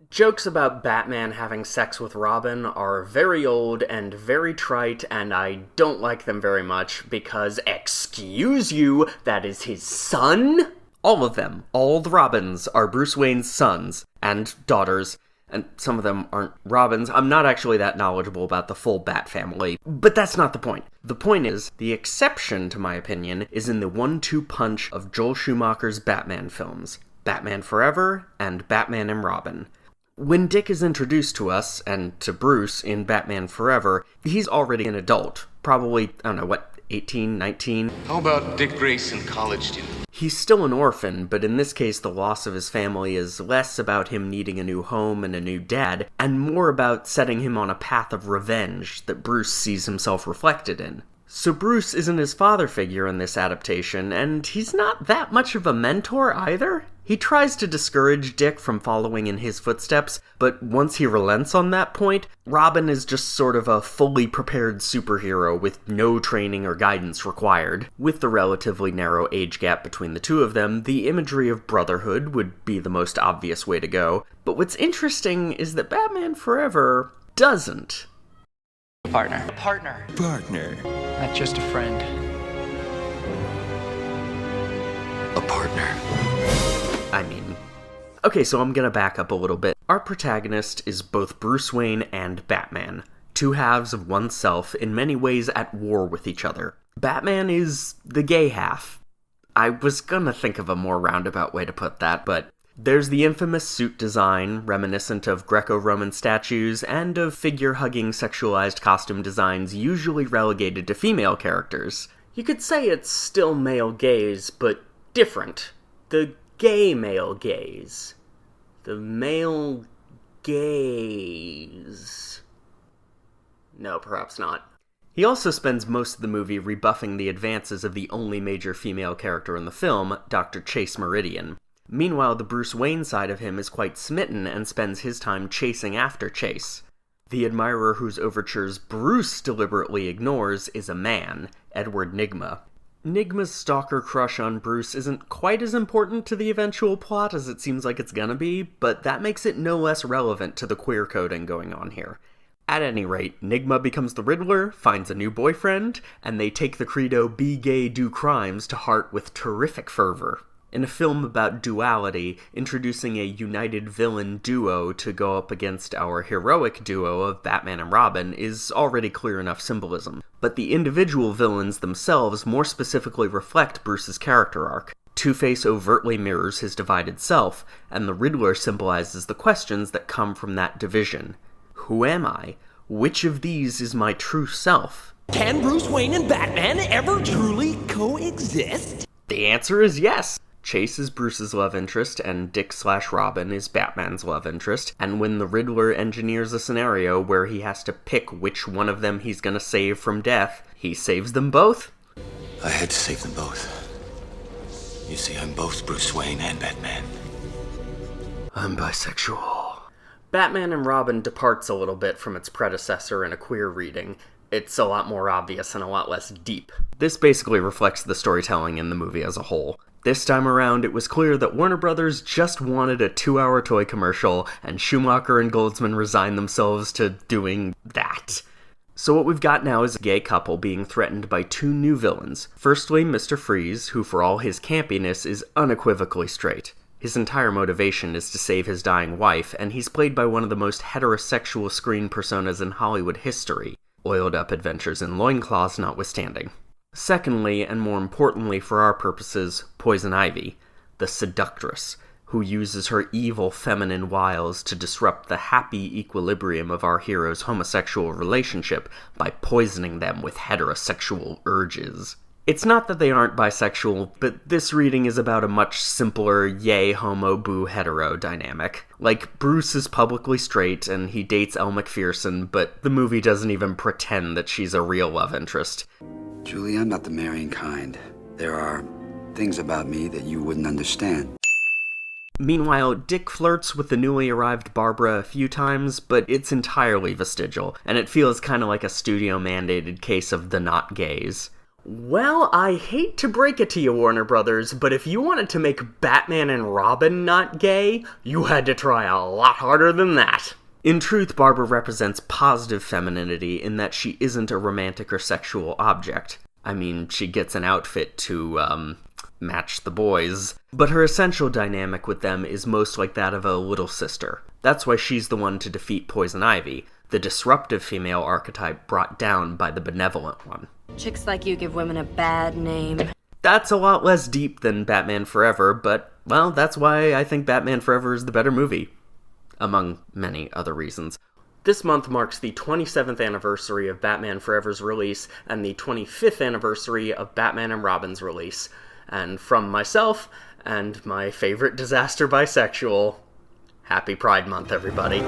Jokes about Batman having sex with Robin are very old and very trite, and I don't like them very much because, excuse you, that is his son? All of them, all the Robins, are Bruce Wayne's sons and daughters, and some of them aren't Robins. I'm not actually that knowledgeable about the full Bat family, but that's not the point. The point is, the exception, to my opinion, is in the 1-2 punch of Joel Schumacher's Batman films, Batman Forever and Batman and Robin. When Dick is introduced to us, and to Bruce, in Batman Forever, he's already an adult. Probably, 18, 19? How about Dick Grayson, college student? He's still an orphan, but in this case the loss of his family is less about him needing a new home and a new dad, and more about setting him on a path of revenge that Bruce sees himself reflected in. So Bruce isn't his father figure in this adaptation, and he's not that much of a mentor either. He tries to discourage Dick from following in his footsteps, but once he relents on that point, Robin is just sort of a fully prepared superhero with no training or guidance required. With the relatively narrow age gap between the two of them, the imagery of brotherhood would be the most obvious way to go. But what's interesting is that Batman Forever doesn't. Partner. Partner. Not just a friend. A partner. Okay, so I'm gonna back up a little bit. Our protagonist is both Bruce Wayne and Batman, two halves of oneself in many ways at war with each other. Batman is the gay half. I was gonna think of a more roundabout way to put that, but there's the infamous suit design, reminiscent of Greco-Roman statues, and of figure-hugging sexualized costume designs usually relegated to female characters. You could say it's still male gaze, but different. The gay male gaze. The male gaze. No, perhaps not. He also spends most of the movie rebuffing the advances of the only major female character in the film, Dr. Chase Meridian. Meanwhile, the Bruce Wayne side of him is quite smitten and spends his time chasing after Chase. The admirer whose overtures Bruce deliberately ignores is a man, Edward Nygma. Nygma's stalker crush on Bruce isn't quite as important to the eventual plot as it seems like it's gonna be, but that makes it no less relevant to the queer coding going on here. At any rate, Nygma becomes the Riddler, finds a new boyfriend, and they take the credo "be gay, do crimes" to heart with terrific fervor. In a film about duality, introducing a united villain duo to go up against our heroic duo of Batman and Robin is already clear enough symbolism. But the individual villains themselves more specifically reflect Bruce's character arc. Two-Face overtly mirrors his divided self, and the Riddler symbolizes the questions that come from that division. Who am I? Which of these is my true self? Can Bruce Wayne and Batman ever truly coexist? The answer is yes! Chase is Bruce's love interest, and Dick/Robin is Batman's love interest, and when the Riddler engineers a scenario where he has to pick which one of them he's gonna save from death, he saves them both. I had to save them both. You see, I'm both Bruce Wayne and Batman. I'm bisexual. Batman and Robin departs a little bit from its predecessor in a queer reading. It's a lot more obvious and a lot less deep. This basically reflects the storytelling in the movie as a whole. This time around, it was clear that Warner Brothers just wanted a 2-hour toy commercial, and Schumacher and Goldsman resigned themselves to doing that. So what we've got now is a gay couple being threatened by two new villains. Firstly, Mr. Freeze, who for all his campiness is unequivocally straight. His entire motivation is to save his dying wife, and he's played by one of the most heterosexual screen personas in Hollywood history, oiled-up adventures in loincloths notwithstanding. Secondly, and more importantly for our purposes, Poison Ivy, the seductress, who uses her evil feminine wiles to disrupt the happy equilibrium of our hero's homosexual relationship by poisoning them with heterosexual urges. It's not that they aren't bisexual, but this reading is about a much simpler yay homo boo hetero dynamic. Like, Bruce is publicly straight and he dates Elle Macpherson, but the movie doesn't even pretend that she's a real love interest. Julie, I'm not the marrying kind. There are things about me that you wouldn't understand. Meanwhile, Dick flirts with the newly arrived Barbara a few times, but it's entirely vestigial, and it feels kind of like a studio-mandated case of the not gays. Well, I hate to break it to you, Warner Brothers, but if you wanted to make Batman and Robin not gay, you had to try a lot harder than that. In truth, Barbara represents positive femininity in that she isn't a romantic or sexual object. I mean, she gets an outfit to, match the boys, but her essential dynamic with them is most like that of a little sister. That's why she's the one to defeat Poison Ivy, the disruptive female archetype brought down by the benevolent one. Chicks like you give women a bad name. That's a lot less deep than Batman Forever, but, well, that's why I think Batman Forever is the better movie. Among many other reasons. This month marks the 27th anniversary of Batman Forever's release and the 25th anniversary of Batman and Robin's release. And from myself and my favorite disaster bisexual, happy Pride Month, everybody.